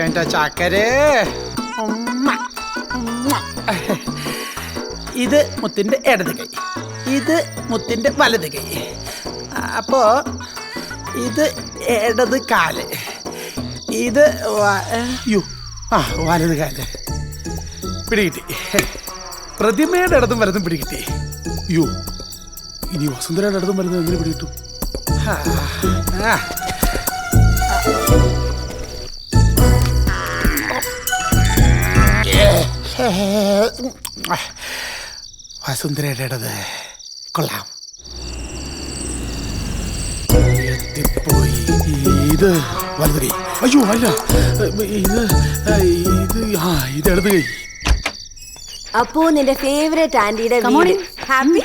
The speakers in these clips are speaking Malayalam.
എൻ്റെ ചാക്കരേ. ഇത് മുത്തിൻ്റെ ഇടത് കൈ, ഇത് മുത്തിൻ്റെ വലത് കൈ. അപ്പോ ഇത് ഇടത് കാല്, ഇത് വലത് കാല്. പിടികിട്ടി. പ്രതിമയുടെ ഇടതും വലതും പിടികിട്ടി. ഇനി വസുന്ധരയുടെ ഇടതും വലതും എങ്ങനെ പിടികിട്ടും? വസുന്ധരയുടെ ഇടത് കൊള്ളാം. എത്തിപ്പോയി. ഇത് വലത് കൈ. അയ്യോ അല്ല, ഇത് ഇടത് കൈ. അപ്പോ നിന്റെ ഫേവറേറ്റ് ആന്റിയുടെ ഹാപ്പി.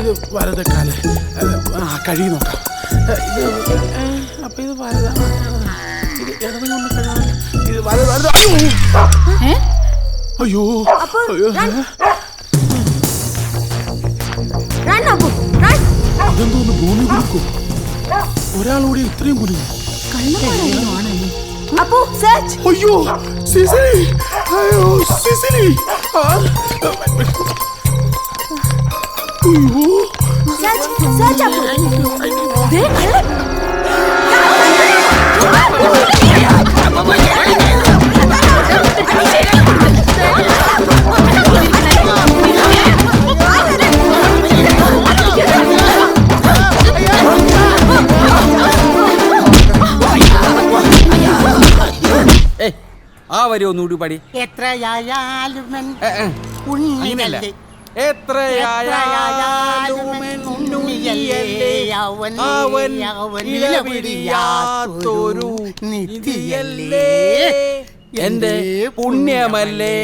ഇത് വലത് കാല്. കഴി നോക്കാം. അപ്പൊ ഇത് വലതാണ്. ഇത് ഇടത് കൊണ്ട് കഴിയാൻ. ഇത് വലത്. അയ്യോ അതെന്തോന്ന് ഭൂമി കുലുക്കും. ഒരാളോടെ ഇത്രയും കുലുങ്ങും. അയ്യോ സിസിലി, അയ്യോ സിസിലി. ആ വരി ഒന്നുകൂടി പാടി. എത്രയായാലും എന്റെ പുണ്യമല്ലേ.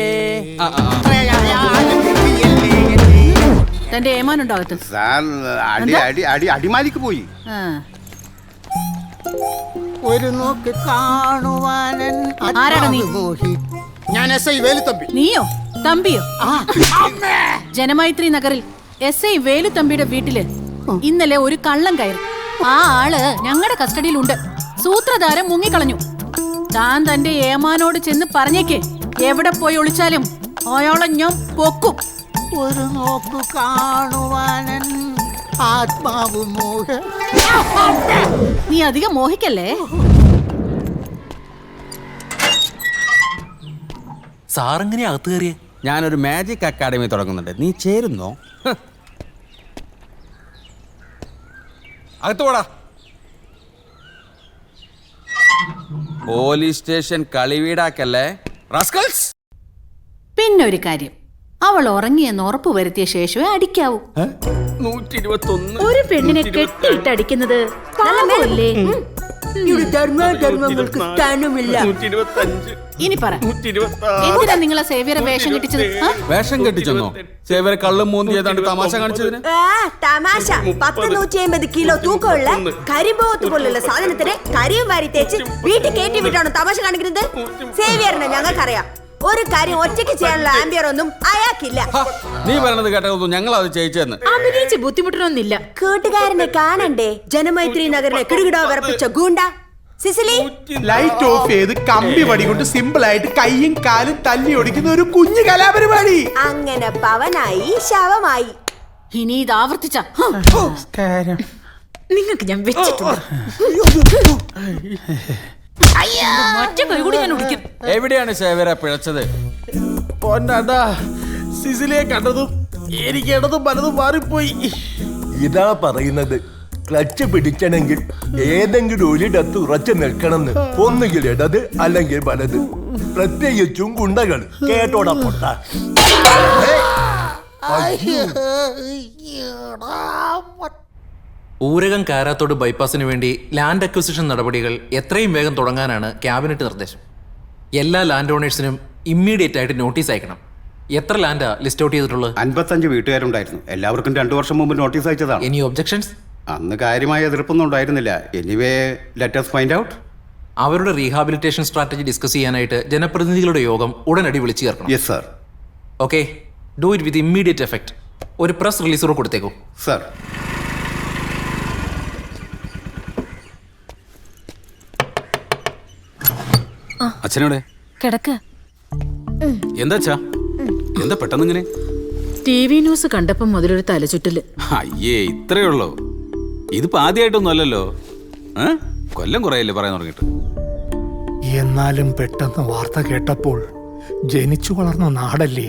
തന്റെ ഏമാനുണ്ടോ അകത്ത്? അടിമാലിക്ക് പോയി. ഒരു നോക്ക് കാണുവാനൻ. ആരാണ് നീ? ഞാൻ SI വേലുത്തമ്പി. നീയോ? തമ്പിയോ? ജനമൈത്രി നഗറിൽ SI വേലുത്തമ്പിയുടെ വീട്ടില് ഇന്നലെ ഒരു കള്ളം കയറി. ആ ആള് ഞങ്ങളുടെ കസ്റ്റഡിയിലുണ്ട്. സൂത്രധാരൻ മുങ്ങിക്കളഞ്ഞു. താൻ തന്റെ ഏമാനോട് ചെന്ന് പറഞ്ഞേക്ക്, എവിടെ പോയി ഒളിച്ചാലും അയാളെ ഞാൻ പൊക്കും. ഒരു നോക്ക് കാണുവാനൻ ആത്മാവ് മോഹ. നീ അധികം മോഹിക്കല്ലേ. സാറെങ്ങനെ അകത്ത് കയറിയേ? ഞാനൊരു മാജിക് അക്കാഡമി തുടങ്ങുന്നുണ്ട്, നീ ചേരുന്നോ? അകത്ത് പോടാ. പോലീസ് സ്റ്റേഷൻ കളിവീടാക്കല്ലേ റാസ്കൽസ്. പിന്നൊരു കാര്യം, അവൾ ഉറങ്ങിയെന്ന് ഉറപ്പ് വരുത്തിയ ശേഷമേ അടിക്കാവൂ. 121. ഒരു പെണ്ണിനെ കെട്ടിയിട്ട് അടിക്കുന്നത് പാപമല്ലേ? ധർമ്മങ്ങൾക്ക് സ്ഥാനമില്ല. 125. ഇനി പറ, എന്തിനാ നിങ്ങളെ സേവ്യറെ വേഷം കെട്ടിച്ചത്? വേഷം കെട്ടിച്ചെന്നോ? സേവ്യറെ കള്ളും മൂന്തി ഏതാണ്ട് തമാശ കാണിച്ചതിന്. തമാശ. 150 കിലോ തൂക്കമുള്ള കരിമ്പോത്ത് പോലുള്ള സാധനത്തിന് കരിയും വാരി തേച്ച് വീട്ടിൽ കയറ്റി വിട്ടാണോ തമാശ കാണിക്കുന്നത്? സേവ്യറിനെ ഞങ്ങൾക്കറിയാം. ഒരു കാര്യം ഒറ്റയ്ക്ക് ചെയ്യാനുള്ള ആംബിയർ ഒന്നും അയാൾക്കില്ല. നീ പറയണത് കേട്ടതൊന്നും ഞങ്ങൾ അത് ചെയ്യിച്ചെന്ന്. അഭിനയിച്ച് ബുദ്ധിമുട്ടണമെന്നില്ല. കൂട്ടുകാരനെ കാണണ്ടേ? ജനമൈത്രി നഗറിനെ കിടുകിടോ വിറപ്പിച്ച ഗൂണ്ട സിസിലി. ലൈറ്റ് ഓഫ് ചെയ്ത് കമ്പി വടി കൊണ്ട് സിമ്പിൾ ആയിട്ട് കൈയും കാലും തല്ലി ഒടിക്കുന്ന ഒരു കുഞ്ഞു കലാപരിപാടി. അങ്ങനെ പവനായി ശവമായി. ഇനി ഇത് ആവർത്തിച്ച നിങ്ങൾക്ക് ഞാൻ വെച്ചിട്ടുണ്ട്. എവിടെയാണ് സേവ്യറെ പിഴച്ചത്? സിസിലിയെ കണ്ടതും എനിക്ക് ഇടതും വലതും മാറിപ്പോയി. ഇതാ പറയുന്നത്, ക്ലച്ച് പിടിക്കണമെങ്കിൽ ഏതെങ്കിലും ഒരിടത്ത് ഉറച്ചു നിൽക്കണമെന്ന്. ഒന്നുകിൽ ഇടത് അല്ലെങ്കിൽ വലത്. പ്രത്യേകിച്ചും ഗുണ്ടകൾ. കേട്ടോടാ പൊട്ട. ഊരകം കാരാത്തോട് ബൈപ്പാസിന് വേണ്ടി ലാൻഡ് അക്വിസിഷൻ നടപടികൾ എത്രയും വേഗം തുടങ്ങാനാണ് ക്യാബിനറ്റ് നിർദ്ദേശം. എല്ലാ ലാൻഡ് ഓണേഴ്സിനും ഇമ്മീഡിയറ്റ് ആയിട്ട് നോട്ടീസ് അയക്കണം. എത്ര ലാൻഡാ ലിസ്റ്റ് ഔട്ട് ചെയ്തിട്ടുള്ളത്? 55 വീട്ടുകാരുണ്ടായിരുന്നു. എല്ലാവർക്കും 2 വർഷം മുമ്പ് നോട്ടീസ് അയച്ചതാണ്. Any objections? അന്ന് കാര്യമായ എതിർപ്പൊന്നും ഉണ്ടായിരുന്നില്ല. Anyway let us find out. അവരുടെ റീഹാബിലിറ്റേഷൻ സ്ട്രാറ്റജി ഡിസ്കസ് ചെയ്യാനായിട്ട് ജനപ്രതിനിധികളുടെ യോഗം ഉടനടി വിളിച്ചു ചേർക്കണം. Yes sir. Okay, do it with immediate effect. ഒരു പ്രസ് റിലീസറോ കൊടുത്തേക്കോ. സർ. അച്ഛനോടെ കിടക്ക്. എന്താ എന്താ പെട്ടെന്ന് ഇങ്ങനെ? TV ന്യൂസ് കണ്ടപ്പം മുതലൊരു തലചുറ്റല്. അയ്യേ, ഇത്രയേ ഉള്ളോ? ഇതിപ്പോ ആദ്യമായിട്ടൊന്നും അല്ലല്ലോ. കൊല്ലം കുറയല്ലേ പറയാൻ തുടങ്ങിയിട്ട്. എന്നാലും പെട്ടെന്ന് വാർത്ത കേട്ടപ്പോൾ ജനിച്ചു വളർന്ന നാടല്ലേ,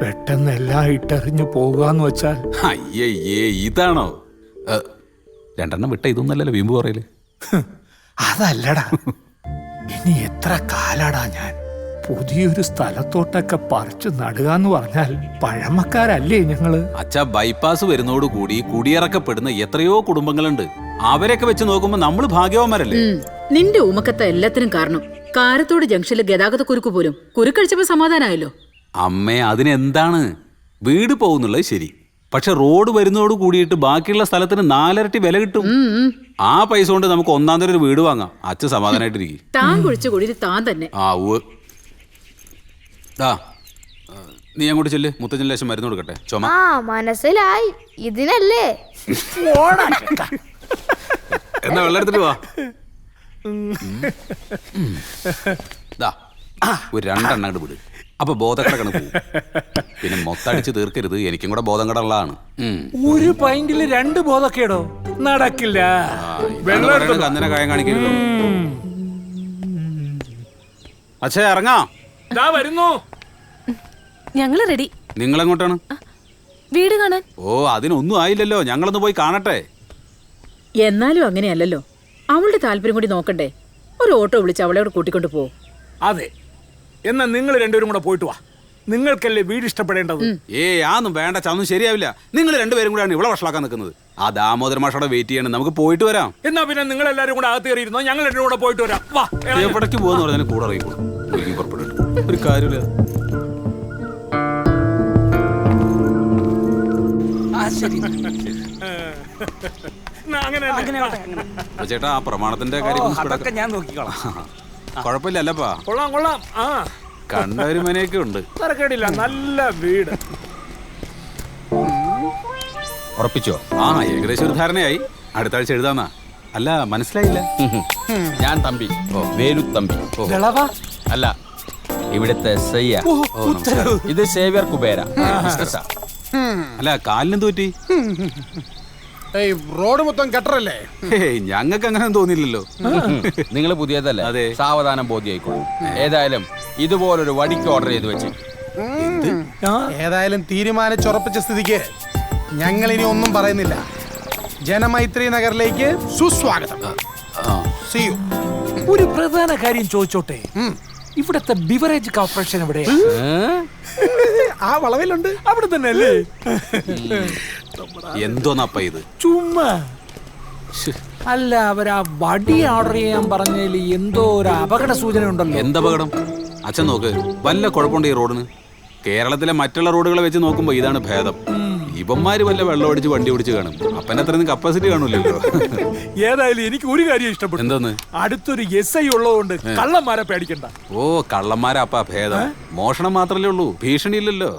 പെട്ടെന്ന് എല്ലാം ഇട്ടെറിഞ്ഞു പോകാന്ന് വെച്ചാൽ. അയ്യേ, ഇതാണോ? രണ്ടെണ്ണം വിട്ട ഇതൊന്നല്ലല്ലോ വീമ്പ് പറയല്. അതല്ലടാ, ഇനി എത്ര കാലാടാ ഞാൻ പുതിയൊരു സ്ഥലത്തോട്ടൊക്കെ പറിച്ചു നടുകാന്ന് പറഞ്ഞാൽ പഴമക്കാരല്ലേ ഞങ്ങള്. അച്ഛാ, ബൈപ്പാസ് വരുന്നതോടുകൂടി കുടിയിറക്കപ്പെടുന്ന എത്രയോ കുടുംബങ്ങളുണ്ട്. അവരൊക്കെ വെച്ച് നോക്കുമ്പോ നമ്മള് ഭാഗ്യവാന്മാരല്ലേ. നിന്റെ ഉമക്കത്ത എല്ലാത്തിനും കാരണം കാരത്തോട് ജംഗ്ഷനിലെ ഗതാഗത കുരുക്ക് പോലും കുരുക്കഴിച്ചപ്പോ സമാധാനമായല്ലോ. അമ്മേ, അതിനെന്താണ്? വീട് പോകുന്നുള്ളത് ശരി, പക്ഷെ റോഡ് വരുന്നതോട് കൂടിയിട്ട് ബാക്കിയുള്ള സ്ഥലത്തിന് 4 ഇരട്ടി വില കിട്ടും. ആ പൈസ കൊണ്ട് നമുക്ക് ഒന്നാം തരം ഒരു വീട് വാങ്ങാം. അച്ഛൻ സമാധാനായിട്ടിരിക്കും. താൻ കുഴിച്ച കുഴിയിൽ താൻ തന്നെ. നീ അങ്ങോട്ട് ചെല്ല്, മുത്തച്ഛൻ ലേശം മരുന്ന് കൊടുക്കട്ടെ. ചുമ മനസ്സിലായി, ഇതിനല്ലേ. എന്നാ വെള്ളം എടുത്തിട്ട് വാ. ഒരു 2 എണ്ണം അങ്ങോട്ട് വിട്. അപ്പൊ ബോധക്കട പോകും. പിന്നെ മൊത്തടിച്ച് തീർക്കരുത്, എനിക്കും കൂടെ ബോധം കടള്ളതാണ്. ഒരു പൈന്റില് 2 ബോധക്കേടോ? നടക്കില്ല. കന്നിനെ കായം കാണിക്കരുത്. അച്ഛാ, ഇറങ്ങാം. വരുന്നു. ഞങ്ങള് റെഡി. നിങ്ങളെങ്ങോട്ടാണ്? വീട് കാണാൻ. ഓ, അതിനൊന്നും ആയില്ലല്ലോ, ഞങ്ങളൊന്ന് പോയി കാണട്ടെ. എന്നാലും അങ്ങനെയല്ലല്ലോ, അവളുടെ താല്പര്യം കൂടി നോക്കണ്ടേ. ഒരു ഓട്ടോ വിളിച്ച് അവളെ അവിടെ കൂട്ടിക്കൊണ്ട് പോ. അതെ, എന്നാ നിങ്ങൾ രണ്ടുപേരും കൂടെ പോയിട്ട് വാ. നിങ്ങൾക്കല്ലേ വീട് ഇഷ്ടപ്പെടേണ്ടത്. ആന്നും വേണ്ട, ചന്നും ശരിയാവില്ല. നിങ്ങൾ രണ്ടുപേരും കൂടെയാണ് ഇവിടെ വഷളാക്കാൻ നിൽക്കുന്നത്. ആ ദാമോദര മാഷോടെ വെയിറ്റ് ചെയ്യണം, നമുക്ക് പോയിട്ട് വരാം. എന്നാ പിന്നെ നിങ്ങൾ എല്ലാരും കൂടെ അകത്ത് കയറിയിരുന്നോ, ഞങ്ങൾ രണ്ടും കൂടെ പോയിട്ട് വരാം. വാ. എവിടേക്ക് പോകുന്ന പറഞ്ഞാൽ കൂടെ അറിയിക്കോളൂ. പുറപ്പെട്ടിട്ട് ഒരു കാര്യമില്ല. ചേട്ടാ, ആ പ്രമാണത്തിന്റെ കാര്യം ഞാൻ നോക്കിക്കോളാം. കുഴപ്പമില്ലല്ലപ്പാ. കൊള്ളാം. കണ്ടൊരു മനയൊക്കെ ഉണ്ട്. തരക്കേടില്ല, നല്ല വീട്. ഉറപ്പിച്ചോ? ഏകദേശം ഒരു ധാരണയായി. അടുത്ത ആഴ്ച എഴുതാന്നാ. അല്ല, മനസ്സിലായില്ല. ഞാൻ തമ്പി, വേലു തമ്പി. അല്ല, ഇവിടുത്തെ SI. ഇത് സേവ്യർ കുബേര. അല്ല, കാലിനെന്ത് പറ്റി? റോഡ് മൊത്തം കെട്ടറല്ലേ? ഞങ്ങൾക്ക് അങ്ങനെ തോന്നിയില്ലല്ലോ. നിങ്ങൾ പുതിയതല്ലേ? അതെ. സാവധാനം ബോധ്യായിക്കോളും. ഏതായാലും ഇതുപോലൊരു വടിക്ക് ഓർഡർ ചെയ്ത് വെച്ച്. ഏതായാലും തീരുമാനിച്ചുറപ്പിച്ച സ്ഥിതിക്ക് ഞങ്ങൾ ഇനി ഒന്നും പറയുന്നില്ല. ജനമൈത്രി നഗറിലേക്ക് സുസ്വാഗതം. See you. ഒരു പ്രധാന കാര്യം ചോദിച്ചോട്ടെ, ഇവിടത്തെ ബിവറേജ് കോർപ്പറേഷൻ എവിടെ? ആ വളവിലുണ്ട്, അവിടെ തന്നെ അല്ലേ? എന്തോന്നപ്പ ഇത്? ചുമ്മാ അല്ല, അവരാ വടി ഓർഡർ ചെയ്യാൻ പറഞ്ഞതിൽ എന്തോ ഒരു അപകട സൂചന ഉണ്ടല്ലോ. എന്തപകടം? അച്ഛൻ നോക്ക്, വല്ല കുഴപ്പമുണ്ട് ഈ റോഡിന്? കേരളത്തിലെ മറ്റുള്ള റോഡുകളെ വെച്ച് നോക്കുമ്പോ ഇതാണ് ഭേദം. ഇവന്മാര് വല്ല വെള്ളം അടിച്ച് വണ്ടി ഓടിച്ച് കാണും. അപ്പൻ്റെ അത്രയൊന്നും കപ്പാസിറ്റി കാണൂല്ലോ. ഏതായാലും എനിക്ക് ഒരു കാര്യം ഇഷ്ടപ്പെട്ടു. എന്തോന്ന്? അടുത്തൊരു SI ഉള്ളതുകൊണ്ട് കള്ളന്മാരെ പേടിക്കണ്ട. ഓ, കള്ളന്മാരാ അപ്പാ ഭേദം. മോഷണം മാത്രല്ലേ ഉള്ളൂ, ഭീഷണി ഇല്ലല്ലോ.